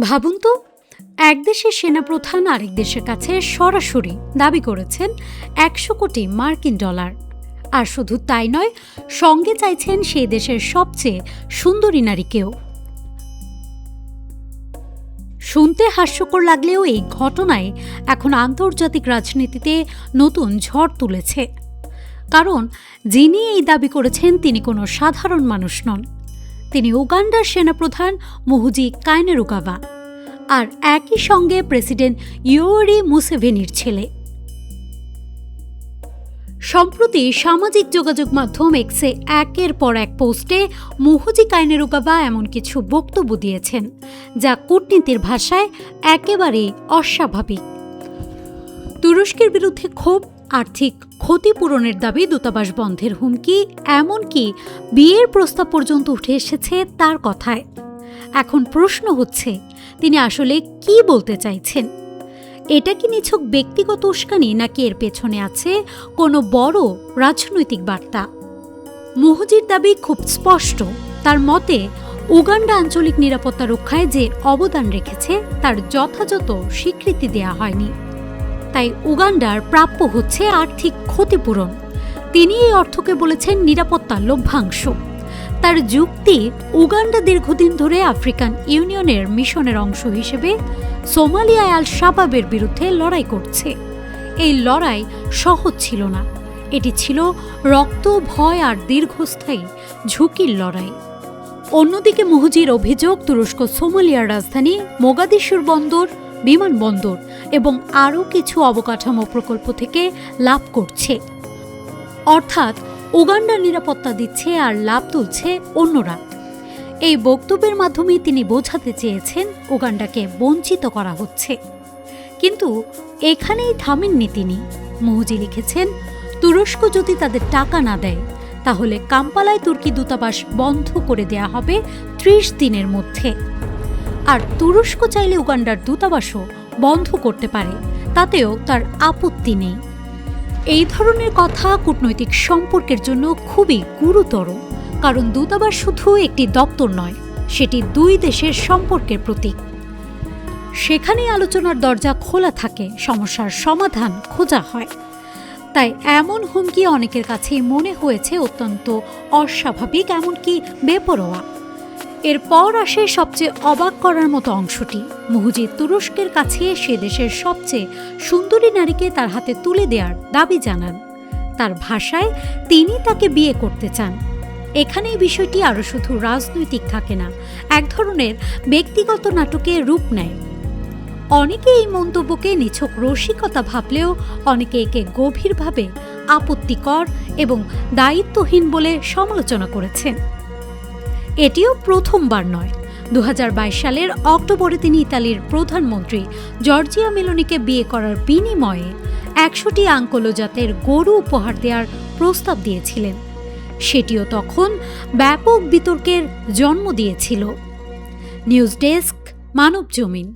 ভাবুন তো, এক দেশের সেনাপ্রধান আরেক দেশের কাছে সরাসরি দাবি করেছেন ১০০ কোটি মার্কিন ডলার। আর শুধু তাই নয়, সঙ্গে চাইছেন সেই দেশের সবচেয়ে সুন্দরী নারীকেও। শুনতে হাস্যকর লাগলেও এই ঘটনায় এখন আন্তর্জাতিক রাজনীতিতে নতুন ঝড় তুলেছে। কারণ যিনি এই দাবি করেছেন তিনি কোনো সাধারণ মানুষ নন। তিনি উগান্ডার সেনাপ্রধান মুহুজি কাইনেরুগাবা, আর একই সঙ্গে প্রেসিডেন্ট ইয়োরি মুসেভেনির ছেলে। সম্প্রতি সামাজিক যোগাযোগ মাধ্যম এক্সে একের পর এক পোস্টে মুহুজি কাইনেরুগাবা এমন কিছু বক্তব্য দিয়েছেন যা কূটনীতির ভাষায় একেবারেই অস্বাভাবিক। তুরস্কের বিরুদ্ধে ক্ষোভ, আর্থিক ক্ষতিপূরণের দাবি, দূতাবাস বন্ধের হুমকি, এমনকি বিয়ের প্রস্তাব পর্যন্ত উঠে এসেছে তার কথায়। এখন প্রশ্ন হচ্ছে, তিনি আসলে কি বলতে চাইছেন? এটা কি নিছক ব্যক্তিগত উস্কানি, নাকি এর পেছনে আছে কোনো বড় রাজনৈতিক বার্তা? মুহুজির দাবি খুব স্পষ্ট। তার মতে, উগান্ডা আঞ্চলিক নিরাপত্তা রক্ষায় যে অবদান রেখেছে তার যথাযথ স্বীকৃতি দেয়া হয়নি। তাই উগান্ডার প্রাপ্য হচ্ছে আর্থিক ক্ষতিপূরণ। তিনি এই অর্থকে বলেছেন নিরাপত্তা লভ্যাংশ। তার যুক্তি, উগান্ডা দীর্ঘদিন ধরে আফ্রিকান ইউনিয়নের মিশনের অংশ হিসেবে সোমালিয়ায় আল শাবাবের বিরুদ্ধে লড়াই করছে। এই লড়াই সহজ ছিল না, এটি ছিল রক্ত, ভয় আর দীর্ঘস্থায়ী ঝুঁকির লড়াই। অন্যদিকে মুহুজির অভিযোগ, তুরস্ক সোমালিয়ার রাজধানী মোগাদিশুর বন্দর, বিমানবন্দর এবং আরও কিছু অবকাঠামো প্রকল্প থেকে লাভ করছে। অর্থাৎ উগান্ডার নিরাপত্তা দিচ্ছে আর লাভ তুলছে অন্যরা। এই বক্তব্যের মাধ্যমে তিনি বোঝাতে চেয়েছেন উগান্ডাকে বঞ্চিত করা হচ্ছে। কিন্তু এখানেই থামেননি তিনি। মুহুজি লিখেছেন, তুরস্ক যদি তাদের টাকা না দেয় তাহলে কাম্পালায় তুর্কি দূতাবাস বন্ধ করে দেয়া হবে ৩০ দিনের মধ্যে। আর তুরস্ক চাইলে উগান্ডার দূতাবাসও বন্ধ করতে পারে, তাতেও তার আপত্তি নেই। এই ধরনের কথা কূটনৈতিক সম্পর্কের জন্য খুবই গুরুতর, কারণ দূতাবাস শুধু একটি দপ্তর নয়, সেটি দুই দেশের সম্পর্কের প্রতীক। সেখানেই আলোচনার দরজা খোলা থাকে, সমস্যার সমাধান খোঁজা হয়। তাই এমন হুমকি অনেকের কাছেই মনে হয়েছে অত্যন্ত অস্বাভাবিক, এমনকি বেপরোয়া। এরপর আসে সবচেয়ে অবাক করার মতো অংশটি। মুহুজি তুরস্কের কাছে সে দেশের সবচেয়ে সুন্দরী নারীকে তার হাতে তুলে দেওয়ার দাবি জানান। তার ভাষায় তিনি তাকে বিয়ে করতে চান। এখানেই বিষয়টি আরও শুধু রাজনৈতিক থাকে না, এক ধরনের ব্যক্তিগত নাটকে রূপ নেয়। অনেকে এই মন্তব্যকে নিছক রসিকতা ভাবলেও অনেকে একে গভীরভাবে আপত্তিকর এবং দায়িত্বহীন বলে সমালোচনা করেছেন। এটিও প্রথমবার নয়। ২০২২ সালের অক্টোবরে তিনি ইতালির প্রধানমন্ত্রী জর্জিয়া মেলোনিকে বিয়ে করার বিনিময়ে ১০০টি আঙ্কোলো জাতের গরু উপহার দেওয়ার প্রস্তাব দিয়েছিলেন। সেটিও তখন ব্যাপক বিতর্কের জন্ম দিয়েছিল। নিউজ ডেস্ক, মানব জমিন।